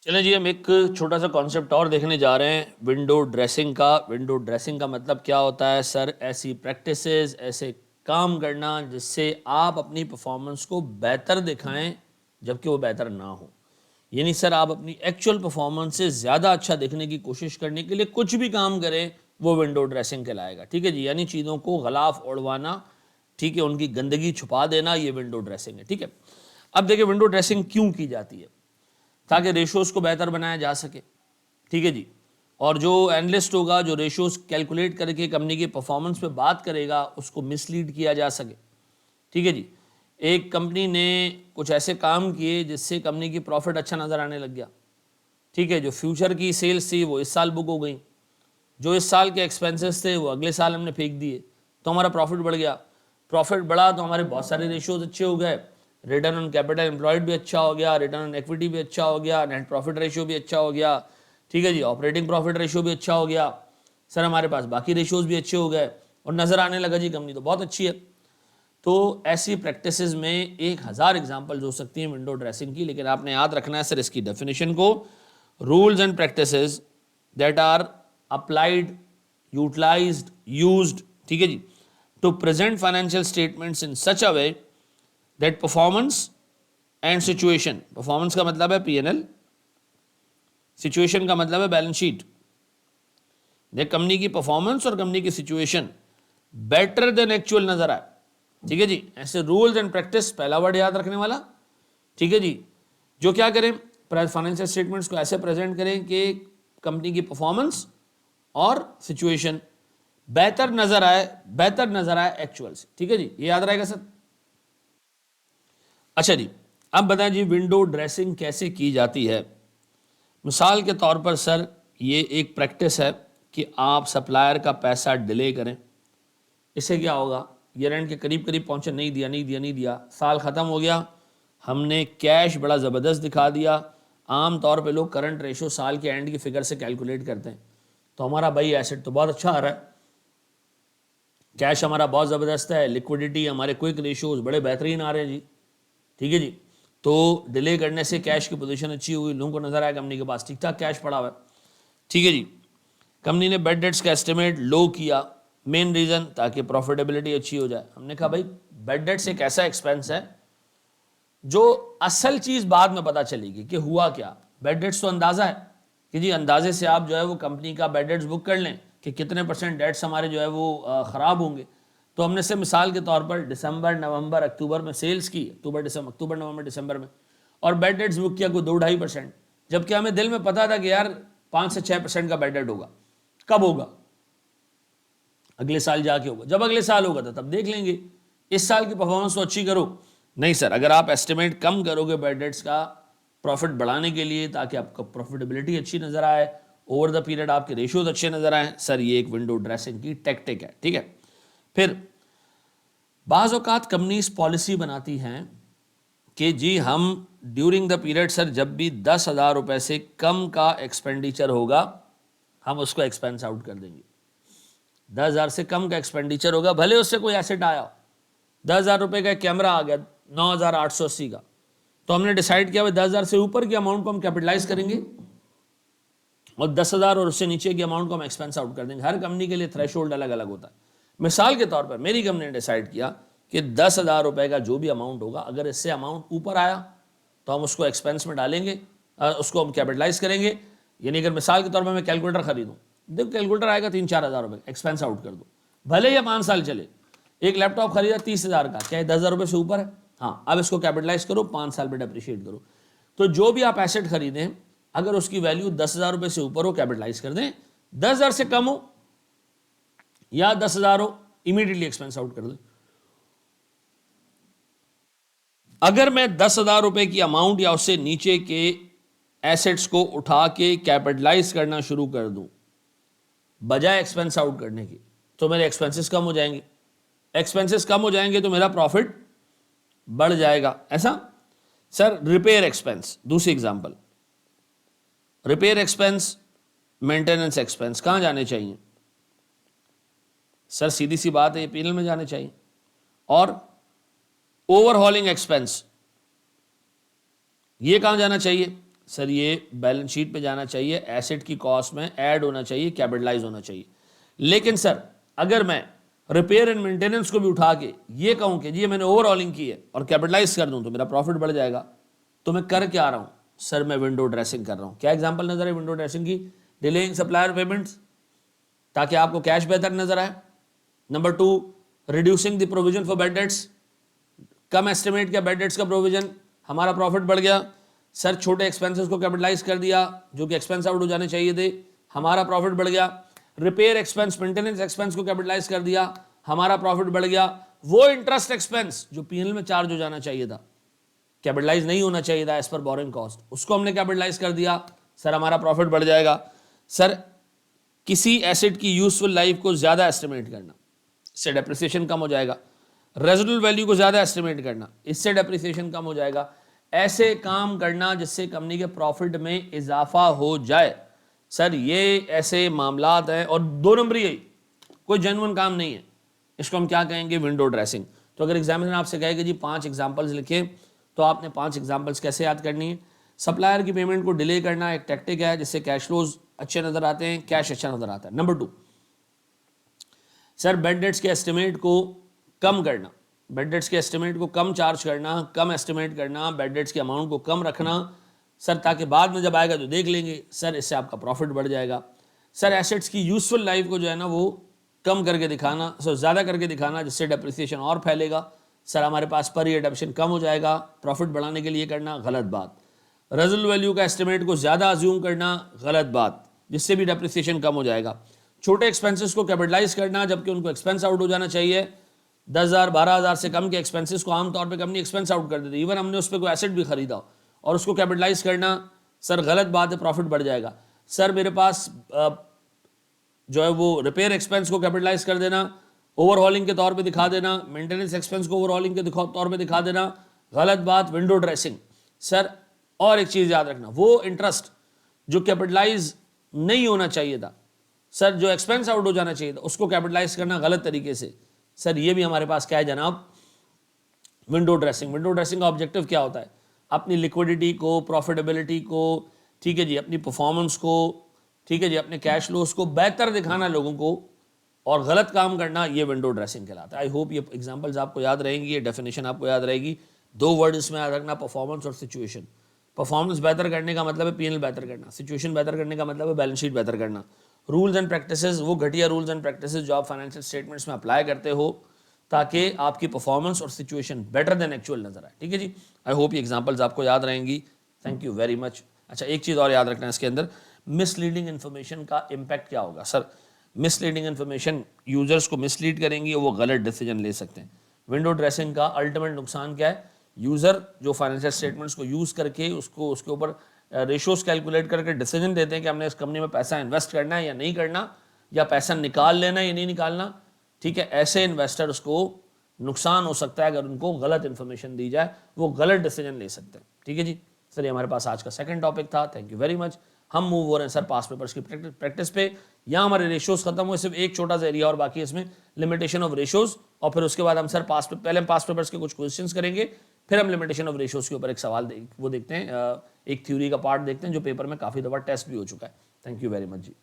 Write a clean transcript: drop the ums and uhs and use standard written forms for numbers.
चलें जी, हम एक छोटा सा कॉन्सेप्ट और देखने जा रहे हैं विंडो ड्रेसिंग का। विंडो ड्रेसिंग का मतलब क्या होता है सर? ऐसी प्रैक्टिसेस, ऐसे काम करना जिससे आप अपनी परफॉर्मेंस को बेहतर दिखाएं जबकि वो बेहतर ना हो। यानी सर आप अपनी एक्चुअल परफॉर्मेंस से ज़्यादा अच्छा दिखने की कोशिश करने के लिए कुछ भी काम करें वो विंडो ड्रेसिंग कहलाएगा। ठीक है जी, यानी चीज़ों को गलाफ उड़वाना, ठीक है, उनकी गंदगी छुपा देना, ये विंडो ड्रेसिंग है। ठीक है, अब देखिए विंडो ड्रेसिंग क्यों की जाती है? ताकि रेशोज़ को बेहतर बनाया जा सके। ठीक है जी, और जो एनालिस्ट होगा, जो रेशोज़ कैलकुलेट करके कंपनी की परफॉर्मेंस पे बात करेगा, उसको मिसलीड किया जा सके। ठीक है जी, एक कंपनी ने कुछ ऐसे काम किए जिससे कंपनी की प्रॉफिट अच्छा नज़र आने लग गया। ठीक है, जो फ्यूचर की सेल्स थी वो इस साल बुक हो गई, जो इस साल के एक्सपेंसेस थे वो अगले साल हमने फेंक दिए, तो हमारा प्रॉफिट बढ़ गया। प्रॉफिट बढ़ा तो हमारे बहुत सारे रेशियोज अच्छे हो गए, रिटर्न ऑन कैपिटल एम्प्लॉयड भी अच्छा हो गया, रिटर्न ऑन इक्विटी भी अच्छा हो गया, नेट प्रॉफिट रेशियो भी अच्छा हो गया। ठीक है जी, ऑपरेटिंग प्रॉफिट रेशियो भी अच्छा हो गया। सर हमारे पास बाकी रेशियोज भी अच्छे हो गए और नज़र आने लगा जी कंपनी तो बहुत अच्छी है। तो ऐसी प्रैक्टिसेस में 1000 एग्जाम्पल्स हो सकती हैं विंडो ड्रेसिंग की, लेकिन आपने याद रखना है सर इसकी डेफिनेशन को। Rules and practices that are applied, utilized, used, ठीक है जी, to present financial statements in such a way that performance and situation, performance का मतलब है पीएनएल, सिचुएशन का मतलब है बैलेंस शीट, देख कंपनी की परफॉर्मेंस और कंपनी की सिचुएशन बेटर देन एक्चुअल नजर आए। ठीक है जी, ऐसे रूल्स एंड प्रैक्टिस पहला वर्ड याद रखने वाला। ठीक है जी, जो क्या करें, फाइनेंशियल स्टेटमेंट्स को ऐसे प्रेजेंट करें कि कंपनी की परफॉर्मेंस और सिचुएशन बेहतर नजर आए, बेहतर नजर आए एक्चुअल से। ठीक है जी, ये याद रहेगा सर। अच्छा जी, अब बताएं जी विंडो ड्रेसिंग कैसे की जाती है। मिसाल के तौर पर सर ये एक प्रैक्टिस है कि आप सप्लायर का पैसा डिले करें। इससे क्या होगा, ईयर एंड के करीब करीब पहुंचे, नहीं दिया नहीं दिया नहीं दिया, साल ख़त्म हो गया, हमने कैश बड़ा ज़बरदस्त दिखा दिया। आम तौर पे लोग करंट रेशो साल के एंड की फिगर से कैलकुलेट करते हैं, तो हमारा भाई एसेट तो बहुत अच्छा आ रहा है, कैश हमारा बहुत ज़बरदस्त है, लिक्विडिटी, हमारे क्विक रेशोज बड़े बेहतरीन आ रहे हैं जी। ठीक है जी, तो डिले करने से कैश की पोजीशन अच्छी हुई, लोगों को नजर आया कंपनी के पास ठीक ठाक कैश पड़ा हुआ है। ठीक है जी, कंपनी ने बेड डेट्स का एस्टिमेट लो किया, मेन रीज़न ताकि प्रॉफिटेबिलिटी अच्छी हो जाए। हमने कहा भाई बेड डेट्स एक ऐसा एक्सपेंस है जो असल चीज़ बाद में पता चलेगी कि हुआ क्या। बेड डेट्स तो अंदाज़ा है कि जी अंदाजे से आप जो है वो कंपनी का बेड डेट्स बुक कर लें कि कितने % डेट्स हमारे जो है वो ख़राब होंगे। तो हमने से मिसाल के तौर पर दिसंबर, नवंबर, अक्टूबर में सेल्स की, अक्टूबर नवंबर दिसंबर में, और बेड डेट्स बुक किया कोई 2-2.5%, जबकि हमें दिल में पता था कि यार 5 से 6% का बेड डेट होगा। कब होगा? अगले साल जाके होगा। जब अगले साल होगा तो तब देख लेंगे, इस साल की परफॉर्मेंस तो अच्छी करो। नहीं सर, अगर आप एस्टिमेट कम करोगे बेड डेट्स का प्रॉफिट बढ़ाने के लिए ताकि आपका प्रॉफिटेबिलिटी अच्छी नज़र आए, ओवर द पीरियड आपके रेशियोज अच्छे नज़र आए, सर ये एक विंडो ड्रेसिंग की टेक्टिक है। ठीक है, फिर बाज़ औक़ात कंपनीज पॉलिसी बनाती हैं कि जी हम ड्यूरिंग द पीरियड सर जब भी 10,000 रुपये से कम का एक्सपेंडिचर होगा हम उसको एक्सपेंस आउट कर देंगे। 10,000 से कम का एक्सपेंडिचर होगा, भले उससे कोई एसेट आया हो, 10,000 रुपये का कैमरा आ गया 9,880 का, तो हमने डिसाइड किया भाई 10,000 से ऊपर के अमाउंट को हम कैपिटलाइज करेंगे और 10,000 और उससे नीचे के अमाउंट को हम एक्सपेंस आउट कर देंगे। हर कंपनी के लिए थ्रेशोल्ड अलग अलग होता है। मिसाल के तौर पर मेरी कंपनी ने डिसाइड किया कि 10,000 रुपये का जो भी अमाउंट होगा, अगर इससे अमाउंट ऊपर आया तो हम उसको एक्सपेंस में डालेंगे, उसको हम कैपिटलाइज करेंगे। यानी अगर मिसाल के तौर पर मैं कैलकुलेटर खरीदूँ, देखो कैलकुलेटर आएगा 3-4 हज़ार रुपये, एक्सपेंस आउट कर दो, भले ही 5 साल चले। एक लैपटॉप खरीदा 30,000 का, क्या 10,000 रुपये से ऊपर है? हाँ, अब इसको कैपिटलाइज करो, 5 साल पे डेप्रिशिएट करो। तो जो भी आप एसेट खरीदें अगर उसकी वैल्यू 10,000 रुपये से ऊपर हो कैपिटलाइज कर दें, 10,000 से कम हो या 10,000 हो इमीडिएटली एक्सपेंस आउट कर दें। अगर मैं 10,000 रुपये की अमाउंट या उससे नीचे के एसेट्स को उठा के कैपिटलाइज करना शुरू कर दूं बजाय एक्सपेंस आउट करने की, तो मेरे एक्सपेंसेस कम हो जाएंगे, एक्सपेंसेस कम हो जाएंगे तो मेरा प्रॉफिट बढ़ जाएगा। ऐसा सर रिपेयर एक्सपेंस, दूसरी example, repair expense, maintenance expense कहां जाने चाहिए? सर सीधी सी बात है, ये पीएनएल में जाने चाहिए। और ओवरहॉलिंग एक्सपेंस ये कहां जाना चाहिए? सर ये बैलेंस शीट पे जाना चाहिए, एसेट की कॉस्ट में ऐड होना चाहिए, कैपिटलाइज होना चाहिए। लेकिन सर अगर मैं रिपेयर एंड मेंटेनेंस को भी उठा के ये कहूं कि जी मैंने ओवरऑलिंग की है और कैपिटलाइज कर दूं तो मेरा प्रॉफिट बढ़ जाएगा, तो मैं कर क्या रहा हूं सर? मैं विंडो ड्रेसिंग कर रहा हूं। क्या एग्जांपल नजर है विंडो ड्रेसिंग की? डिलेइंग सप्लायर पेमेंट्स ताकि आपको कैश बेहतर नजर आए। Number 2, reducing the provision for bad debts, come estimate किया बैड डेट्स का प्रोविजन, हमारा प्रॉफिट बढ़ गया। सर छोटे एक्सपेंसेस को कैपिटलाइज कर दिया जो कि एक्सपेंस आउट हो जाने चाहिए थे, हमारा प्रॉफिट बढ़ गया। रिपेयर एक्सपेंस, मेंटेनेंस एक्सपेंस को कैपिटलाइज कर दिया, हमारा प्रॉफिट बढ़ गया। वो इंटरेस्ट एक्सपेंस जो पीएनएल में चार्ज हो जाना चाहिए था, कैपिटलाइज नहीं होना चाहिए था एज पर बोरिंग कॉस्ट, उसको हमने कैपिटलाइज कर दिया, सर हमारा प्रॉफिट बढ़ जाएगा। सर किसी एसेट की यूजफुल लाइफ को ज्यादा एस्टिमेट करना, इससे डेप्रिसिएशन कम हो जाएगा। रेजिडुअल वैल्यू को ज्यादा एस्टिमेट करना, इससे डेप्रिसिएशन कम हो जाएगा। ऐसे काम करना जिससे कंपनी के प्रॉफिट में इजाफा हो जाए, सर ये ऐसे मामलात हैं। और 2 नंबर यही, कोई जेन्युइन काम नहीं है, इसको हम क्या कहेंगे? Window dressing. तो अगर एग्जामिनर आपसे कहे कि जी 5 एग्जाम्पल्स लिखे, तो आपने 5 एग्जाम्पल्स कैसे याद करनी है? सप्लायर की पेमेंट को डिले करना एक टैक्टिक है जिससे कैश फ्लोज अच्छे नजर आते हैं, कैश अच्छा नजर आता है। नंबर 2, सर बैड डेट्स के एस्टिमेट को कम करना, बैड डेट्स के एस्टिमेट को कम चार्ज करना, कम एस्टिमेट करना, बैड डेट्स के अमाउंट को कम रखना, सर ताकि बाद में जब आएगा तो देख लेंगे, सर इससे आपका प्रॉफिट बढ़ जाएगा। सर एसेट्स की यूजफुल लाइफ को जो है ना वो कम करके दिखाना, सो ज़्यादा करके दिखाना जिससे डेप्रिसिएशन और फैलेगा, सर हमारे पास पर ईयर एडप्शन कम हो जाएगा, प्रॉफिट बढ़ाने के लिए करना, गलत बात। रेजिडुअल वैल्यू का एस्टिमेट को ज़्यादा अज्यूम करना, गलत बात, जिससे भी डेप्रिसिएशन कम हो जाएगा। छोटे एक्सपेंसेस को कैपिटलाइज करना जबकि उनको एक्सपेंस आउट हो जाना चाहिए। 10,000 12,000 से कम के एक्सपेंसेस को आमतौर पे कंपनी एक्सपेंस आउट कर देती है, इवन हमने उस पर कोई एसेट भी खरीदा और उसको कैपिटलाइज करना, सर गलत बात है, प्रॉफिट बढ़ जाएगा। सर मेरे पास जो है वो रिपेयर एक्सपेंस को कैपिटलाइज कर देना, ओवरहॉलिंग के तौर पे दिखा देना, मेंटेनेंस एक्सपेंस को ओवरहॉलिंग के तौर पे दिखा देना, गलत बात, विंडो ड्रेसिंग। सर और एक चीज याद रखना, वो इंटरेस्ट जो कैपिटलाइज नहीं होना चाहिए था, सर जो एक्सपेंस आउट हो जाना चाहिए था, उसको कैपिटलाइज करना गलत तरीके से, सर ये भी हमारे पास क्या है जनाब? Window dressing. विंडो ड्रेसिंग का ऑब्जेक्टिव क्या होता है? अपनी लिक्विडिटी को, प्रॉफिटेबिलिटी को, ठीक है जी, अपनी परफॉर्मेंस को, ठीक है जी, अपने कैश फ्लोस को बेहतर दिखाना लोगों को और गलत काम करना, ये विंडो ड्रेसिंग कहलाता है। आई होप ये एग्जांपल्स आपको याद रहेंगी, ये डेफिनेशन आपको याद रहेगी। 2 वर्ड इसमें याद रखना, परफॉर्मेंस और सिचुएशन। परफॉर्मेंस बेहतर करने का मतलब है पीएनएल बेहतर करना, सिचुएशन बेहतर करने का मतलब है बैलेंस शीट बेहतर करना। रूल्स एंड प्रैक्टिसेस, वो घटिया रूल्स एंड प्रैक्टिसेस जो आप फाइनेंशियल स्टेटमेंट्स में अप्लाई करते हो ताकि आपकी परफॉर्मेंस और सिचुएशन बेटर देन एक्चुअल नजर आए। ठीक है जी, आई होप ये एग्जांपल्स आपको याद रहेंगी। Thank you very much. अच्छा एक चीज़ और याद रखना है इसके अंदर, मिसलीडिंग इन्फॉर्मेशन का इम्पैक्ट क्या होगा? सर मिसलीडिंग इन्फॉर्मेशन यूजर्स को मिसलीड करेंगी, वो गलत डिसीजन ले सकते हैं। विंडो ड्रेसिंग का अल्टीमेट नुकसान क्या है? यूज़र जो फाइनेंशियल स्टेटमेंट्स को यूज़ करके उसके ऊपर रेशोज कैलकुलेट करके डिसीजन देते हैं कि हमने इस कंपनी में पैसा इन्वेस्ट करना है या नहीं करना, या पैसा निकाल लेना है या नहीं निकालना। ठीक है, ऐसे इन्वेस्टर्स को नुकसान हो सकता है अगर उनको गलत इन्फॉर्मेशन दी जाए, वो गलत डिसीजन ले सकते हैं। ठीक है जी, सर ये हमारे पास आज का सेकंड टॉपिक था। Thank you very much. हम मूव हो रहे हैं सर पास्ट पेपर्स की प्रैक्टिस पे। यहाँ हमारे रेशियोज खत्म हुए, सिर्फ एक छोटा सा एरिया और बाकी है इसमें, लिमिटेशन ऑफ रेशियोज। और फिर उसके बाद हम सर पहले हम पास्ट पेपर्स के कुछ क्वेश्चंस करेंगे, फिर हम लिमिटेशन ऑफ रेशियोज के ऊपर एक सवाल वो देखते हैं, एक थ्योरी का पार्ट देखते हैं जो पेपर में काफ़ी दफ़ा टेस्ट भी हो चुका है। Thank you very much ji.